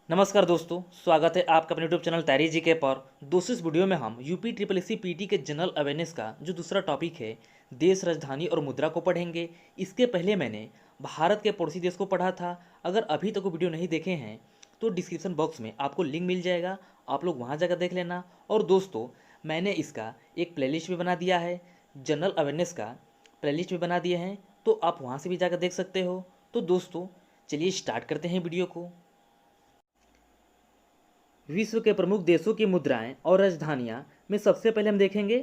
नमस्कार दोस्तों, स्वागत है आपका अपने यूट्यूब चैनल तैयारी जी के पर। दोस्तों, इस वीडियो में हम UP triple S C PET के जनरल अवेयरनेस का जो दूसरा टॉपिक है देश, राजधानी और मुद्रा को पढ़ेंगे। इसके पहले मैंने भारत के पड़ोसी देश को पढ़ा था। अगर अभी तक वो वीडियो नहीं देखे हैं तो डिस्क्रिप्शन बॉक्स में आपको लिंक मिल जाएगा, आप लोग वहाँ जाकर देख लेना। और दोस्तों, मैंने इसका एक प्लेलिस्ट भी बना दिया है, जनरल अवेयरनेस का प्लेलिस्ट भी बना दिए हैं, तो आप वहाँ से भी जाकर देख सकते हो। तो दोस्तों, चलिए स्टार्ट करते हैं वीडियो को। विश्व के प्रमुख देशों की मुद्राएं और राजधानियां में सबसे पहले हम देखेंगे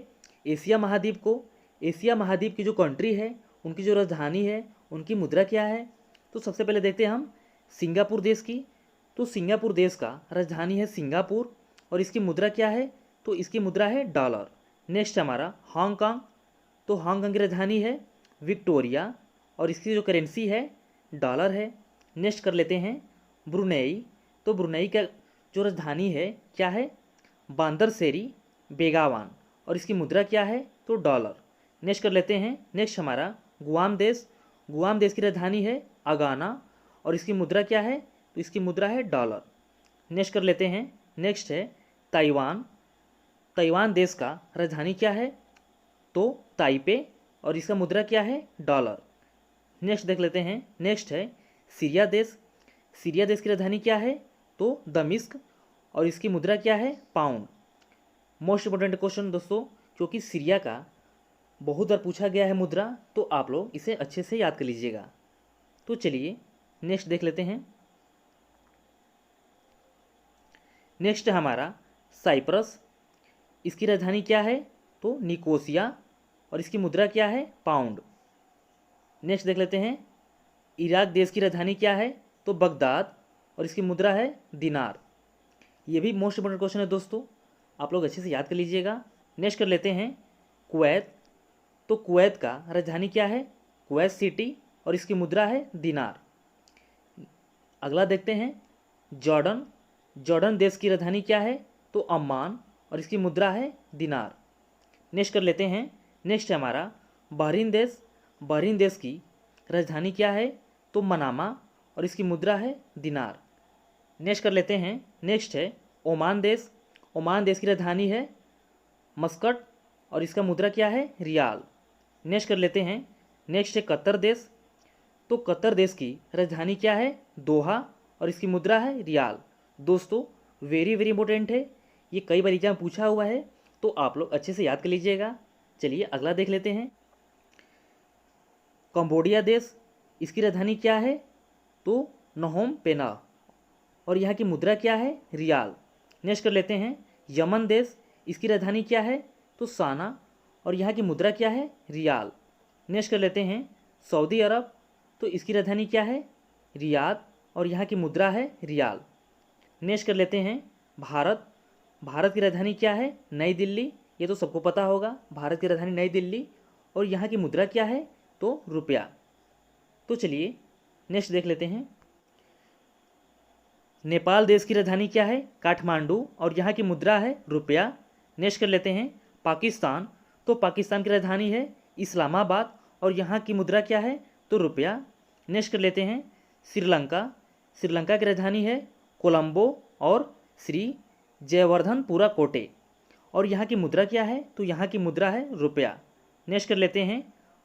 एशिया महाद्वीप को। एशिया महाद्वीप की जो कंट्री है, उनकी जो राजधानी है, उनकी मुद्रा क्या है। तो सबसे पहले देखते हैं हम सिंगापुर देश की। तो सिंगापुर देश का राजधानी है सिंगापुर और इसकी मुद्रा क्या है, तो इसकी मुद्रा है डॉलर। नेक्स्ट हमारा हांगकांग। तो हांगकांग की राजधानी है विक्टोरिया और इसकी जो करेंसी है डॉलर है। नेक्स्ट कर लेते हैं ब्रुनेई। तो ब्रुनेई का जो राजधानी है क्या है, बांदरसेरी बेगावान और इसकी मुद्रा क्या है, तो डॉलर। नेक्स्ट कर लेते हैं, नेक्स्ट हमारा गुआम देश। गुआम देश की राजधानी है अगाना और इसकी मुद्रा क्या है, तो इसकी मुद्रा है डॉलर। नेक्स्ट कर लेते हैं, नेक्स्ट है ताइवान। ताइवान देश का राजधानी क्या है, तो ताइपे और इसका मुद्रा क्या है, डॉलर। नेक्स्ट देख लेते हैं, नेक्स्ट है सीरिया देश। सीरिया देश की राजधानी क्या है, तो दमिश्क और इसकी मुद्रा क्या है, पाउंड। मोस्ट इंपोर्टेंट क्वेश्चन दोस्तों, क्योंकि सीरिया का बहुत बार पूछा गया है मुद्रा, तो आप लोग इसे अच्छे से याद कर लीजिएगा। तो चलिए नेक्स्ट देख लेते हैं। नेक्स्ट हमारा साइप्रस। इसकी राजधानी क्या है, तो निकोसिया और इसकी मुद्रा क्या है, पाउंड। नेक्स्ट देख लेते हैं इराक देश की राजधानी क्या है, तो बगदाद और इसकी मुद्रा है दिनार। ये भी मोस्ट इंपोर्टेंट क्वेश्चन है दोस्तों, आप लोग अच्छे से याद कर लीजिएगा। नेक्स्ट कर लेते हैं कुवैत। तो कुवैत का राजधानी क्या है, कुवैत सिटी और इसकी मुद्रा है दिनार। अगला देखते हैं जॉर्डन। जॉर्डन देश की राजधानी क्या है, तो अम्मान और इसकी मुद्रा है दिनार। नेक्स्ट कर लेते हैं, नेक्स्ट है हमारा बहरीन देश। बहरीन देश की राजधानी क्या है, तो मनामा और इसकी मुद्रा है दिनार। नेक्स्ट कर लेते हैं, नेक्स्ट है ओमान देश। ओमान देश की राजधानी है मस्कट और इसका मुद्रा क्या है, रियाल। नेक्स्ट कर लेते हैं, नेक्स्ट है कतर देश। तो कतर देश की राजधानी क्या है, दोहा और इसकी मुद्रा है रियाल। दोस्तों, वेरी वेरी इंपॉर्टेंट है, ये कई बार एग्जाम पूछा हुआ है, तो आप लोग अच्छे से याद कर लीजिएगा। चलिए अगला देख लेते हैं कंबोडिया देश। इसकी राजधानी क्या है, तो नहोम पेना और यहाँ की मुद्रा क्या है, रियाल। नेक्स्ट कर लेते हैं यमन देश। इसकी राजधानी क्या है, तो साना और यहाँ की मुद्रा क्या है, रियाल। नेक्स्ट कर लेते हैं सऊदी अरब। तो इसकी राजधानी क्या है, रियाद और यहाँ की मुद्रा है रियाल। नेक्स्ट कर लेते हैं भारत। भारत की राजधानी क्या है, नई दिल्ली। ये तो सबको पता होगा, भारत की राजधानी नई दिल्ली और यहाँ की मुद्रा क्या है, तो रुपया। तो चलिए नेक्स्ट देख लेते हैं नेपाल देश की राजधानी क्या है, काठमांडू और यहाँ की मुद्रा है रुपया। नेक्स्ट कर लेते हैं पाकिस्तान। तो पाकिस्तान की राजधानी है इस्लामाबाद और यहाँ की मुद्रा क्या है, तो रुपया। नेक्स्ट कर लेते हैं श्रीलंका। श्रीलंका की राजधानी है कोलंबो और श्री जयवर्धनपुरा कोटे और यहाँ की मुद्रा क्या है, तो यहाँ की मुद्रा है रुपया। नेक्स्ट कर लेते हैं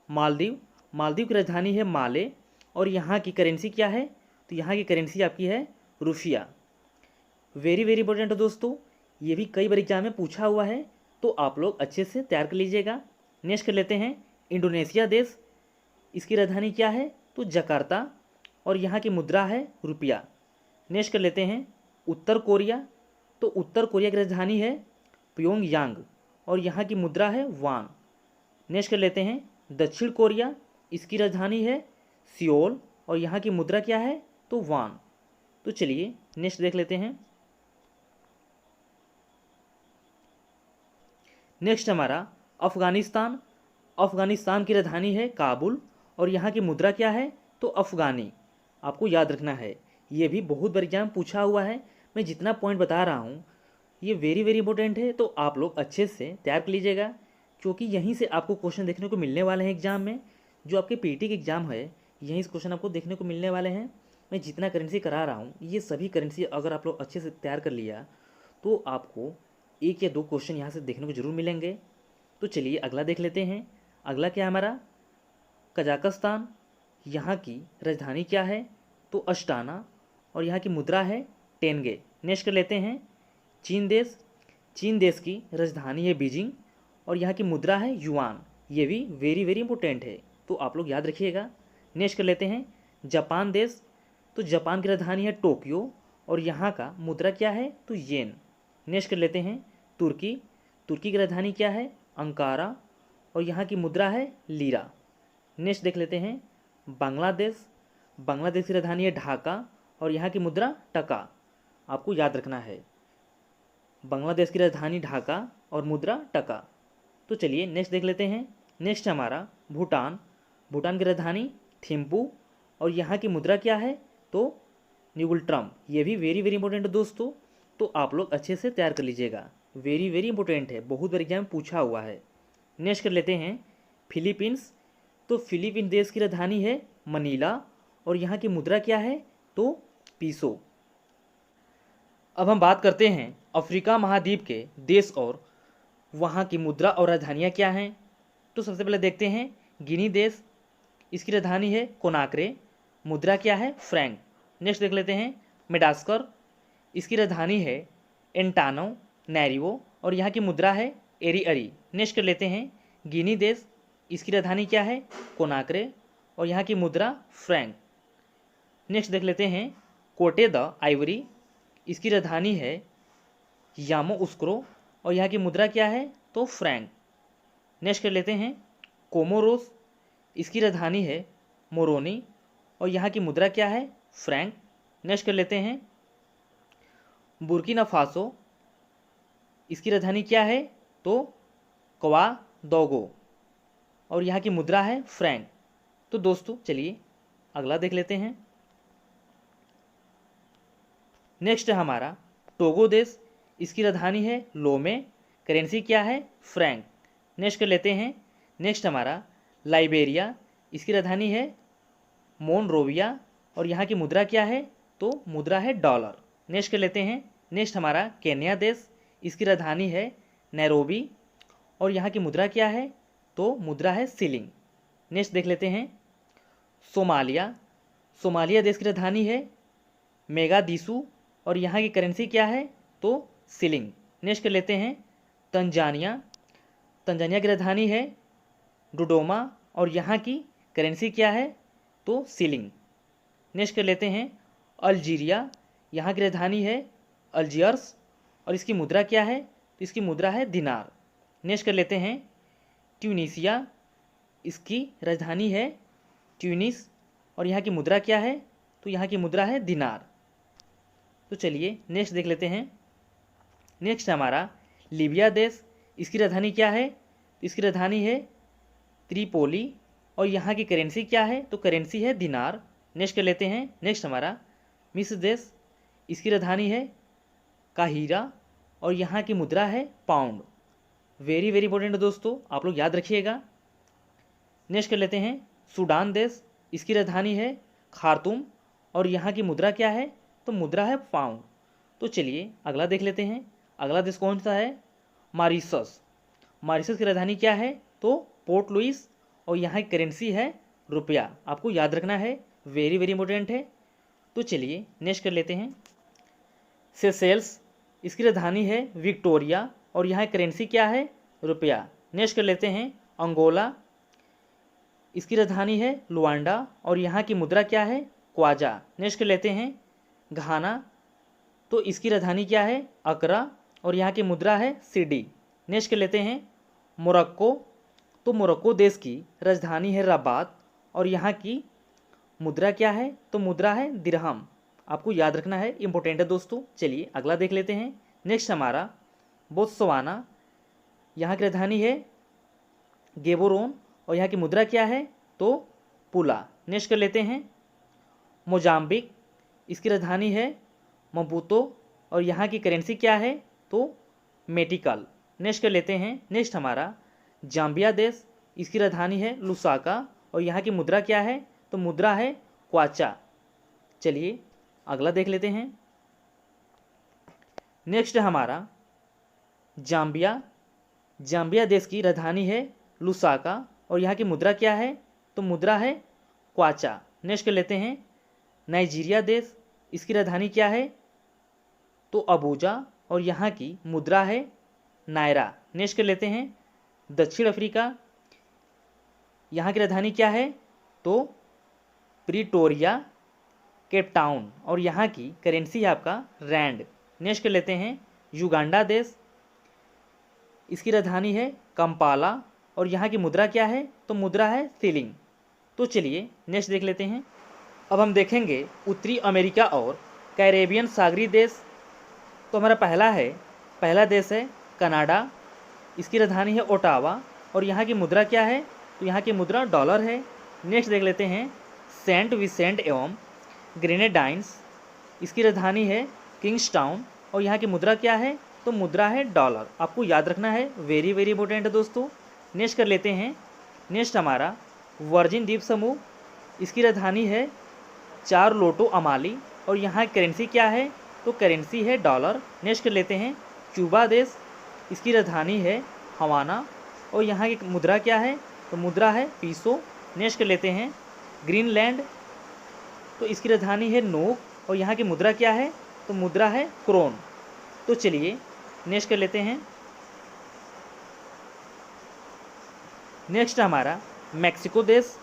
मालदीव। मालदीव की राजधानी है माले और यहाँ की करेंसी क्या है, तो यहाँ की करेंसी आपकी है रुपया। वेरी वेरी इंपॉर्टेंट है दोस्तों, ये भी कई बार एग्जाम में पूछा हुआ है, तो आप लोग अच्छे से तैयार कर लीजिएगा। नेक्स्ट कर लेते हैं इंडोनेशिया देश। इसकी राजधानी क्या है, तो जकार्ता और यहाँ की मुद्रा है रुपया। नेक्स्ट कर लेते हैं उत्तर कोरिया। तो उत्तर कोरिया की राजधानी है प्योंगयांग और यहाँ की मुद्रा है वान। नेक्स्ट कर लेते हैं दक्षिण कोरिया। इसकी राजधानी है सियोल और यहाँ की मुद्रा क्या है, तो वान। तो चलिए नेक्स्ट देख लेते हैं। नेक्स्ट हमारा अफगानिस्तान। अफगानिस्तान की राजधानी है काबुल और यहाँ की मुद्रा क्या है, तो अफगानी। आपको याद रखना है, ये भी बहुत बार एग्जाम पूछा हुआ है। मैं जितना पॉइंट बता रहा हूँ ये वेरी वेरी इंपॉर्टेंट है, तो आप लोग अच्छे से तैयार कर लीजिएगा, क्योंकि यहीं से आपको क्वेश्चन देखने को मिलने वाले हैं एग्जाम में। जो आपके पीटी के एग्जाम है, यहीं से क्वेश्चन आपको देखने को मिलने वाले हैं। मैं जितना करेंसी करा रहा हूँ ये सभी करेंसी अगर आप लोग अच्छे से तैयार कर लिया तो आपको एक या दो क्वेश्चन यहाँ से देखने को जरूर मिलेंगे। तो चलिए अगला देख लेते हैं। अगला क्या है हमारा, कजाकिस्तान। यहाँ की राजधानी क्या है, तो अष्टाना, और यहाँ की मुद्रा है टेंगे। नेक्स्ट कर लेते हैं चीन देश। चीन देश की राजधानी है बीजिंग और यहाँ की मुद्रा है युआन। ये भी वेरी वेरी इंपॉर्टेंट है, तो आप लोग याद रखिएगा। नेक्स्ट कर लेते हैं जापान देश। तो जापान की राजधानी है टोक्यो और यहाँ का मुद्रा क्या है, तो येन। नेक्स्ट कर लेते हैं तुर्की। तुर्की की राजधानी क्या है, अंकारा, और यहाँ की मुद्रा है लीरा। नेक्स्ट देख लेते हैं बांग्लादेश। बांग्लादेश की राजधानी है ढाका और यहाँ की मुद्रा टका। आपको याद रखना है, बांग्लादेश की राजधानी ढाका और मुद्रा टका। तो चलिए नेक्स्ट देख लेते हैं। नेक्स्ट हमारा भूटान। भूटान की राजधानी थिम्पू और यहाँ की मुद्रा क्या है, तो न्यूगुल्ट्रम। ये भी वेरी वेरी इंपॉर्टेंट है दोस्तों, तो आप लोग अच्छे से तैयार कर लीजिएगा। वेरी वेरी इंपॉर्टेंट है, बहुत बार एग्जाम में पूछा हुआ है। नेक्स्ट कर लेते हैं फिलीपींस। तो फिलीपींस देश की राजधानी है मनीला और यहाँ की मुद्रा क्या है, तो पीसो। अब हम बात करते हैं अफ्रीका महाद्वीप के देश और वहाँ की मुद्रा और राजधानियाँ क्या हैं। तो सबसे पहले देखते हैं गिनी देश। इसकी राजधानी है कोनाक्रे, मुद्रा क्या है, फ्रैंक। नेक्स्ट देख लेते हैं मेडागास्कर। इसकी राजधानी है एंटानो नैरिवो और यहाँ की मुद्रा है एरी। नेक्स्ट कर लेते हैं गिनी देश। इसकी राजधानी क्या है, कोनाक्रे, और यहाँ की मुद्रा फ्रैंक। नेक्स्ट देख लेते हैं कोटे द आइवरी। इसकी राजधानी है यामोउस्क्रो और यहाँ की मुद्रा क्या है, तो फ्रैंक। नेक्स्ट कर लेते हैं कोमोरोस। इसकी राजधानी है मोरोनी और यहाँ की मुद्रा क्या है, फ्रैंक। नेक्स्ट कर लेते हैं बुर्किना फासो। इसकी राजधानी क्या है, तो क्वादोगो और यहाँ की मुद्रा है फ्रैंक। तो दोस्तों चलिए अगला देख लेते हैं। नेक्स्ट है हमारा टोगो देश। इसकी राजधानी है लोमे, करेंसी क्या है, फ्रैंक। नेक्स्ट कर लेते हैं नेक्स्ट हमारा लाइबेरिया। इसकी राजधानी है मोनरोविया और यहाँ की मुद्रा क्या है, तो मुद्रा है डॉलर। नेक्स्ट कर लेते हैं नेक्स्ट हमारा केन्या देश। इसकी राजधानी है नैरोबी और यहाँ की मुद्रा क्या है, तो मुद्रा है सिलिंग। नेक्स्ट देख लेते हैं सोमालिया। सोमालिया देश की राजधानी है मेगादिसू और यहाँ की करेंसी क्या है, तो सिलिंग। नेक्स्ट कर लेते हैं तंजानिया। तंजानिया की राजधानी है डोडोमा और यहाँ की करेंसी क्या है, तो सिलिंग। नेक्स्ट कर लेते हैं अल्जीरिया। यहाँ की राजधानी है अल्जियर्स और इसकी मुद्रा क्या है, तो इसकी मुद्रा है दिनार। नेक्स्ट कर लेते हैं ट्यूनीसिया। इसकी राजधानी है ट्यूनिस और यहाँ की मुद्रा क्या है, तो यहाँ की मुद्रा है दिनार। तो चलिए नेक्स्ट देख लेते हैं। नेक्स्ट हमारा लीबिया देश। इसकी राजधानी क्या है, तो इसकी राजधानी है त्रिपोली और यहाँ की करेंसी क्या है, तो करेंसी है दिनार। नेक्स्ट कर लेते हैं नेक्स्ट हमारा मिस्र देश। इसकी राजधानी है काहिरा और यहाँ की मुद्रा है पाउंड। वेरी वेरी इंपॉर्टेंट दोस्तों, आप लोग याद रखिएगा। नेक्स्ट कर लेते हैं सूडान देश। इसकी राजधानी है खार्तूम और यहाँ की मुद्रा क्या है, तो मुद्रा है पाउंड। तो चलिए अगला देख लेते हैं। अगला देश कौन सा है, मॉरिशस। मॉरिशस की राजधानी क्या है, तो पोर्ट लुइस और यहाँ की करेंसी है रुपया। आपको याद रखना है, वेरी वेरी इंपॉर्टेंट है। तो चलिए नेक्स्ट कर लेते हैं सेशेल्स। इसकी राजधानी है विक्टोरिया और यहाँ की करेंसी क्या है, रुपया। नेक्स्ट कर लेते हैं अंगोला। इसकी राजधानी है लुआंडा और यहाँ की मुद्रा क्या है, क्वाजा। नेक्स्ट कर लेते हैं घाना। तो इसकी राजधानी क्या है, अकरा और यहाँ की मुद्रा है सीडी। नेक्स्ट कर लेते हैं मोरक्को। तो मोरक्को देश की राजधानी है रबात और यहाँ की मुद्रा क्या है, तो मुद्रा है दिरहम। आपको याद रखना है, इंपॉर्टेंट है दोस्तों। चलिए अगला देख लेते हैं। नेक्स्ट हमारा बोत्सवाना। यहाँ की राजधानी है गेबोरोन और यहाँ की मुद्रा क्या है, तो पुला। नेक्स्ट कर लेते हैं मोजाम्बिक। इसकी राजधानी है मपूतो और यहाँ की करेंसी क्या है, तो मेटिकल। नेक्स्ट कर लेते हैं नेक्स्ट हमारा जाम्बिया देश। इसकी राजधानी है लुसाका और यहाँ की मुद्रा क्या है, तो मुद्रा है क्वाचा। चलिए अगला देख लेते हैं। नेक्स्ट है हमारा जाम्बिया। जाम्बिया देश की राजधानी है लुसाका और यहाँ की मुद्रा क्या है? तो मुद्रा है क्वाचा। नेक्स्ट कर लेते हैं नाइजीरिया देश, इसकी राजधानी क्या है? तो अबूजा और यहाँ की मुद्रा है नायरा। नेक्स्ट कर लेते हैं दक्षिण अफ्रीका, यहाँ की राजधानी क्या है? तो प्रिटोरिया, केप टाउन और यहाँ की करेंसी है आपका रैंड। नेक्स्ट कर लेते हैं युगांडा देश, इसकी राजधानी है कंपाला और यहाँ की मुद्रा क्या है? तो मुद्रा है सीलिंग। तो चलिए नेक्स्ट देख लेते हैं। अब हम देखेंगे उत्तरी अमेरिका और कैरेबियन सागरी देश। तो हमारा पहला देश है कनाडा, इसकी राजधानी है ओटावा और यहाँ की मुद्रा क्या है? तो यहाँ की मुद्रा डॉलर है। नेक्स्ट देख लेते हैं सेंट विसेंट एवं ग्रेनेडाइंस, इसकी राजधानी है किंग्सटाउन और यहाँ की मुद्रा क्या है? तो मुद्रा है डॉलर। आपको याद रखना है, वेरी वेरी इंपॉर्टेंट है दोस्तों। नेक्स्ट कर लेते हैं, नेक्स्ट हमारा वर्जिन द्वीप समूह, इसकी राजधानी है चार लोटो अमाली और यहाँ करेंसी क्या है? तो करेंसी है डॉलर। नेक्स्ट कर लेते हैं क्यूबा देश, इसकी राजधानी है हवाना और यहाँ की मुद्रा क्या है? तो मुद्रा है पीसो। नेक्स्ट कर लेते हैं ग्रीनलैंड, तो इसकी राजधानी है नोक और यहाँ की मुद्रा क्या है? तो मुद्रा है क्रोन। तो चलिए नेक्स्ट कर लेते हैं। नेक्स्ट हमारा मैक्सिको देश,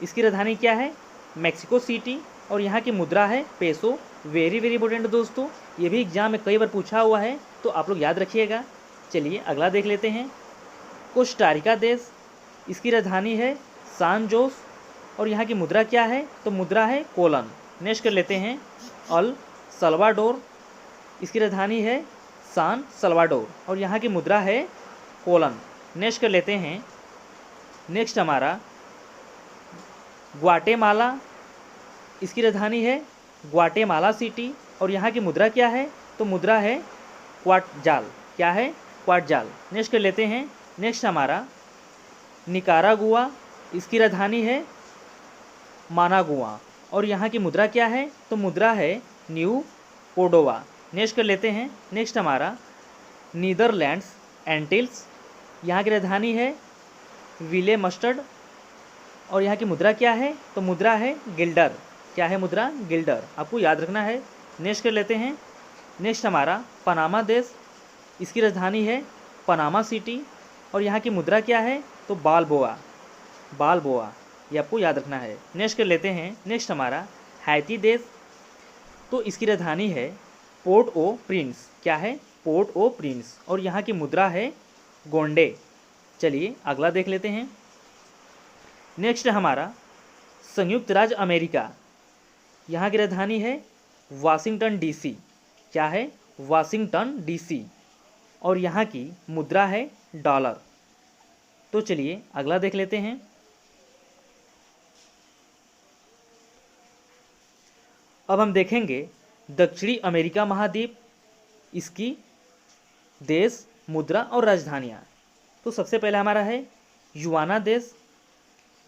इसकी राजधानी क्या है? मैक्सिको सिटी और यहाँ की मुद्रा है पेसो। वेरी वेरी इंपॉर्टेंट दोस्तों, ये भी एग्जाम में कई बार पूछा हुआ है, तो आप लोग याद रखिएगा। चलिए अगला देख लेते हैं कोस्टारिका देश, इसकी राजधानी है सान जोस और यहाँ की मुद्रा क्या है? तो मुद्रा है कोलन। नेक्स्ट कर लेते हैं अल सल्वाडोर, इसकी राजधानी है सान सल्वाडोर और यहाँ की मुद्रा है कोलन। नेक्स्ट कर लेते हैं, नेक्स्ट हमारा ग्वाटेमाला, इसकी राजधानी है ग्वाटेमाला सिटी और यहाँ की मुद्रा क्या है? तो मुद्रा है क्वाटजाल। क्या है? क्वाटजाल। नेक्स्ट कर लेते हैं, नेक्स्ट हमारा निकारागुआ, इसकी राजधानी है मानागुआ और यहाँ की मुद्रा क्या है? तो मुद्रा है न्यू कोर्डोवा। नेक्स्ट कर लेते हैं, नेक्स्ट हमारा नीदरलैंड्स एंटिल्स, यहाँ की राजधानी है विले मस्टर्ड और यहाँ की मुद्रा क्या है? तो मुद्रा है गिल्डर। क्या है? मुद्रा गिल्डर। आपको याद रखना है। नेक्स्ट कर लेते हैं, नेक्स्ट हमारा पनामा देश, इसकी राजधानी है पनामा सिटी और यहाँ की मुद्रा क्या है? तो बालबोआ। बालबोआ, ये आपको याद रखना है। नेक्स्ट कर लेते हैं, नेक्स्ट हमारा हैती देश, तो इसकी राजधानी है पोर्ट ओ प्रिंस। क्या है? पोर्ट ओ प्रिंस और यहाँ की मुद्रा है गोंडे। चलिए अगला देख लेते हैं। नेक्स्ट हमारा संयुक्त राज्य अमेरिका, यहाँ की राजधानी है वाशिंगटन डीसी। क्या है? वाशिंगटन डीसी और यहाँ की मुद्रा है डॉलर। तो चलिए अगला देख लेते हैं। अब हम देखेंगे दक्षिणी अमेरिका महाद्वीप, इसकी देश, मुद्रा और राजधानियाँ। तो सबसे पहले हमारा है युआना देश,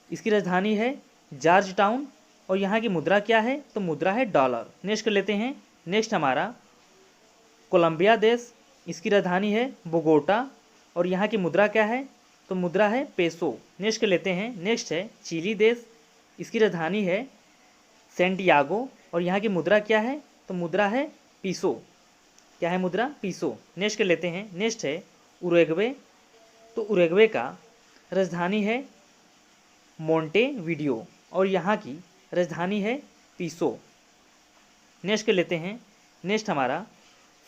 इसकी राजधानी है जॉर्ज टाउन और यहाँ की मुद्रा क्या है? तो मुद्रा है डॉलर। नेक्स्ट कर लेते हैं, नेक्स्ट हमारा कोलंबिया देश, इसकी राजधानी है बोगोटा और यहाँ की मुद्रा क्या है? तो मुद्रा है पेसो। नेक्स्ट कर लेते हैं, नेक्स्ट है चिली देश, इसकी राजधानी है सेंटियागो और यहाँ की मुद्रा क्या है? तो मुद्रा है पीसो। क्या है? मुद्रा पीसो। नेक्स्ट कर लेते हैं, नेक्स्ट है उरुग्वे, तो उरुग्वे का राजधानी है मोंटेविडियो और यहाँ की राजधानी है पीसो। नेक्स्ट कर लेते हैं, नेक्स्ट हमारा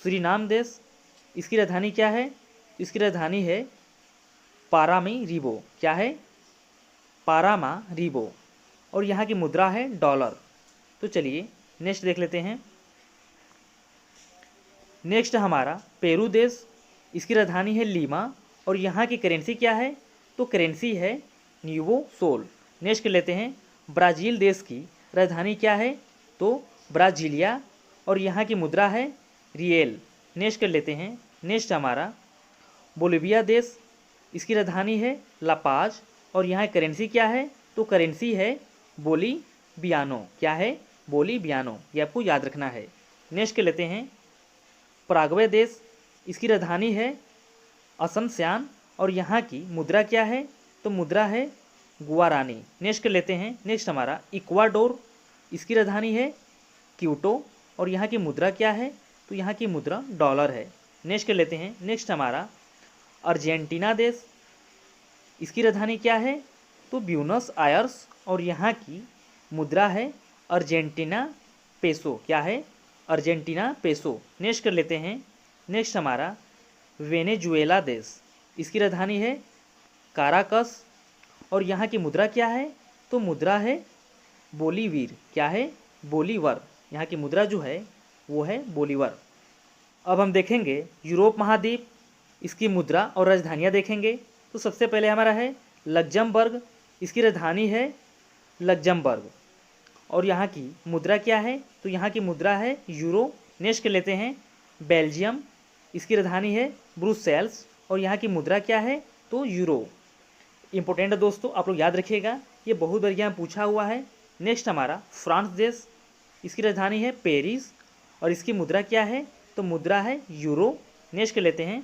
सूरीनाम देश, इसकी राजधानी क्या है? इसकी राजधानी है पारामीरिबो। क्या है? पारामारिबो और यहाँ की मुद्रा है डॉलर। तो चलिए नेक्स्ट देख लेते हैं। नेक्स्ट हमारा पेरू देश, इसकी राजधानी है लीमा और यहाँ की करेंसी क्या है? तो करेंसी है न्यूवो सोल। नेक्स्ट कर लेते हैं, ब्राज़ील देश की राजधानी क्या है? तो ब्राज़ीलिया और यहाँ की मुद्रा है रियल। नेक्स्ट कर लेते हैं, नेक्स्ट हमारा बोलिविया देश, इसकी राजधानी है लापाज और यहाँ करेंसी क्या है? तो करेंसी है बोलीवियानो। क्या है? बोलिवियानो, ये आपको याद रखना है। नेक्स्ट के लेते हैं पराग्वे देश, इसकी राजधानी है असनस्यान और यहाँ की मुद्रा क्या है, तो मुद्रा है गुआरानी। नेक्स्ट के लेते हैं, नेक्स्ट हमारा इक्वाडोर, इसकी राजधानी है क्यूटो और यहाँ की मुद्रा क्या है, तो यहाँ की मुद्रा डॉलर है। नेक्स्ट के लेते हैं, नेक्स्ट हमारा अर्जेंटीना देश, इसकी राजधानी क्या है, तो ब्यूनस आयर्स और यहाँ की मुद्रा है अर्जेंटीना पेसो, क्या है, अर्जेंटीना पेसो। नेक्स्ट कर लेते हैं, नेक्स्ट हमारा वेनेजुएला देश, इसकी राजधानी है काराकस और यहाँ की मुद्रा क्या है, तो मुद्रा है बोलीवीर, क्या है, बोलीवर। यहाँ की मुद्रा जो है वो है बोलीवर। अब हम देखेंगे यूरोप महाद्वीप, इसकी मुद्रा और राजधानियाँ देखेंगे। तो सबसे पहले हमारा है लग्जमबर्ग, इसकी राजधानी है लग्जमबर्ग और यहाँ की मुद्रा क्या है, तो यहाँ की मुद्रा है यूरो। नेक्स्ट के लेते हैं बेल्जियम, इसकी राजधानी है ब्रुसेल्स और यहाँ की मुद्रा क्या है, तो यूरो। इंपॉर्टेंट है दोस्तों, आप लोग याद रखिएगा, ये बहुत बार यहाँ पूछा हुआ है। नेक्स्ट हमारा फ्रांस देश, इसकी राजधानी है पेरिस और इसकी मुद्रा क्या है, तो मुद्रा है यूरो। नेक्स्ट के लेते हैं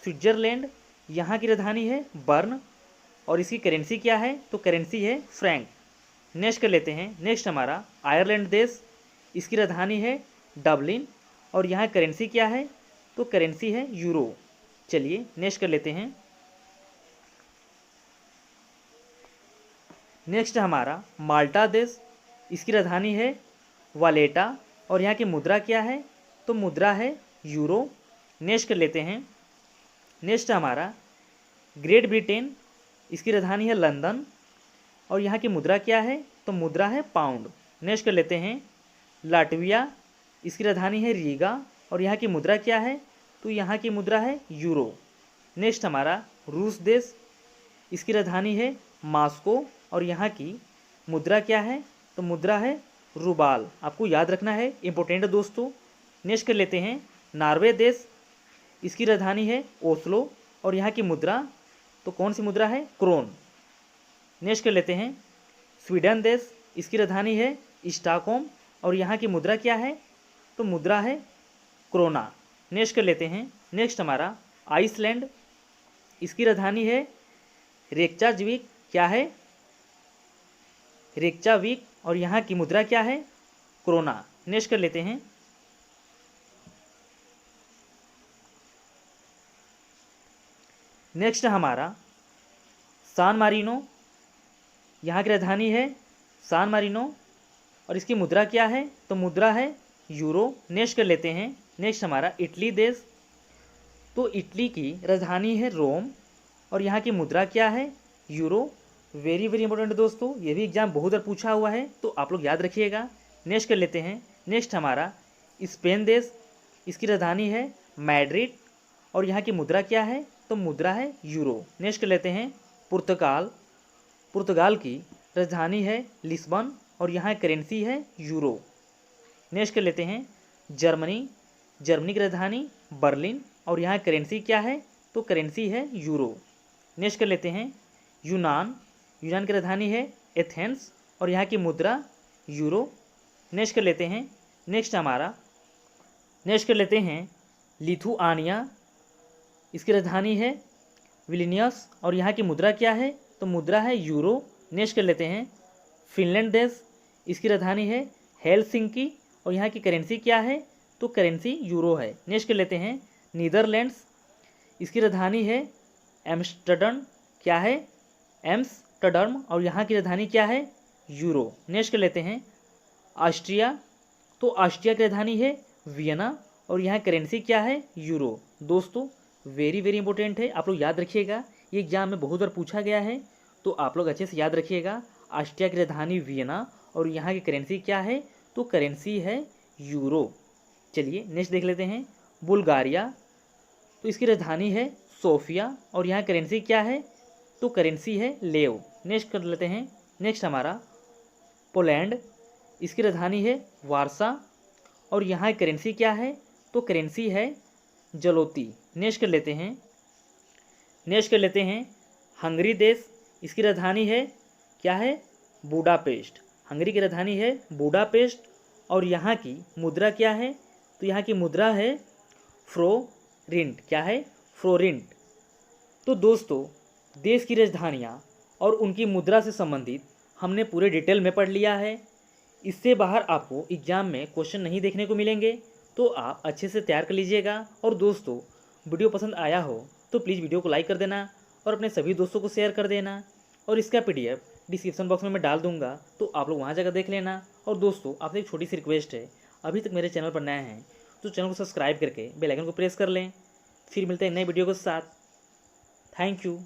स्विट्जरलैंड, यहाँ की राजधानी है बर्न और इसकी करेंसी क्या है, तो करेंसी है फ्रैंक। नेक्स्ट कर लेते हैं, नेक्स्ट हमारा आयरलैंड देश, इसकी राजधानी है डबलिन और यहाँ करेंसी क्या है, तो करेंसी है यूरो। चलिए नेक्स्ट कर लेते हैं, नेक्स्ट हमारा माल्टा देश, इसकी राजधानी है वालेटा और यहाँ की मुद्रा क्या है, तो मुद्रा है यूरो। नेक्स्ट कर लेते हैं, नेक्स्ट हमारा ग्रेट ब्रिटेन, इसकी राजधानी है लंदन और यहाँ की मुद्रा क्या है, तो मुद्रा है पाउंड। नेक्स्ट कर लेते हैं लाटविया, इसकी राजधानी है रीगा और यहाँ की मुद्रा क्या है, तो यहाँ की मुद्रा है यूरो। नेक्स्ट हमारा रूस देश, इसकी राजधानी है मॉस्को और यहाँ की मुद्रा क्या है, तो मुद्रा है रूबाल। आपको याद रखना है, इंपॉर्टेंट है दोस्तों। नेक्स्ट कर लेते हैं नॉर्वे देश, इसकी राजधानी है ओस्लो और यहाँ की मुद्रा, तो कौन सी मुद्रा है, क्रोन। नेक्स्ट कर लेते हैं स्वीडन देश, इसकी राजधानी है स्टॉकहोम और यहाँ की मुद्रा क्या है, तो मुद्रा है क्रोना। नेक्स्ट कर लेते हैं, नेक्स्ट हमारा आइसलैंड, इसकी राजधानी है रेक्चाविक, क्या है, रेक्चाविक और यहाँ की मुद्रा क्या है, क्रोना। नेक्स्ट कर लेते हैं नेक्स्ट हमारा सान मारिनो, यहाँ की राजधानी है सान मारिनो और इसकी मुद्रा क्या है, तो मुद्रा है यूरो। नेक्स्ट कर लेते हैं, नेक्स्ट हमारा इटली देश, तो इटली की राजधानी है रोम और यहाँ की मुद्रा क्या है, यूरो। वेरी वेरी इंपॉर्टेंट दोस्तों, ये भी एग्जाम बहुत बार पूछा हुआ है, तो आप लोग याद रखिएगा। नेक्स्ट कर लेते हैं, नेक्स्ट हमारा स्पेन देश, इसकी राजधानी है मैड्रिड और यहाँ की मुद्रा क्या है, तो मुद्रा है यूरो। नेक्स्ट कर लेते हैं पुर्तगाल, पुर्तगाल की राजधानी है लिस्बन और यहाँ करेंसी है यूरो। नेक्स्ट कर लेते हैं जर्मनी, जर्मनी की राजधानी बर्लिन और यहाँ करेंसी क्या है, तो करेंसी है यूरो। नेक्स्ट कर लेते हैं यूनान, यूनान की राजधानी है एथेंस और यहाँ की मुद्रा यूरो। नेक्स्ट कर लेते हैं, नेक्स्ट कर लेते हैं लिथुआनिया, इसकी राजधानी है विलिनियस और यहाँ की मुद्रा क्या है, तो मुद्रा है यूरो। नेक्स्ट कर लेते हैं फिनलैंड देश, इसकी राजधानी है हेलसिंकी और यहाँ की करेंसी क्या है, तो करेंसी यूरो है। नेक्स्ट कर लेते हैं नीदरलैंड्स, इसकी राजधानी है एम्स्टर्डम, क्या है, एम्स्टर्डम और यहाँ की राजधानी क्या है, यूरो। नेक्स्ट कर लेते हैं ऑस्ट्रिया, तो ऑस्ट्रिया की राजधानी है वियना और यहाँ करेंसी क्या है, यूरो। दोस्तों वेरी वेरी इंपॉर्टेंट है, आप लोग याद रखिएगा, ये एग्जाम में बहुत बार पूछा गया है, तो आप लोग अच्छे से याद रखिएगा। ऑस्ट्रिया की राजधानी वियना और यहाँ की करेंसी क्या है, तो करेंसी है यूरो। चलिए नेक्स्ट देख लेते हैं बुल्गारिया, तो इसकी राजधानी है सोफिया और यहाँ करेंसी क्या है, तो करेंसी है लेव। नेक्स्ट कर लेते हैं, नेक्स्ट हमारा पोलैंड, इसकी राजधानी है वारसा और यहाँ करेंसी क्या है, तो करेंसी है जलोती। नेक्स्ट कर लेते हैं हंगरी देश, इसकी राजधानी है क्या है, बुडापेस्ट हंगरी की राजधानी है बुडापेस्ट और यहाँ की मुद्रा क्या है? तो यहाँ की मुद्रा है फ्लोरिंट। क्या है? फ्लोरिंट। तो दोस्तों, देश की राजधानियाँ और उनकी मुद्रा से संबंधित हमने पूरे डिटेल में पढ़ लिया है। इससे बाहर आपको एग्जाम में क्वेश्चन नहीं देखने को मिलेंगे, तो आप अच्छे से तैयार कर लीजिएगा। और दोस्तों, वीडियो पसंद आया हो तो प्लीज़ वीडियो को लाइक कर देना और अपने सभी दोस्तों को शेयर कर देना। और इसका PDF डिस्क्रिप्शन बॉक्स में मैं डाल दूंगा, तो आप लोग वहाँ जाकर देख लेना। और दोस्तों, आपसे एक छोटी सी रिक्वेस्ट है, अभी तक मेरे चैनल पर नए हैं तो चैनल को सब्सक्राइब करके बेल आइकन को प्रेस कर लें। फिर मिलते हैं नए वीडियो के साथ। Thank you.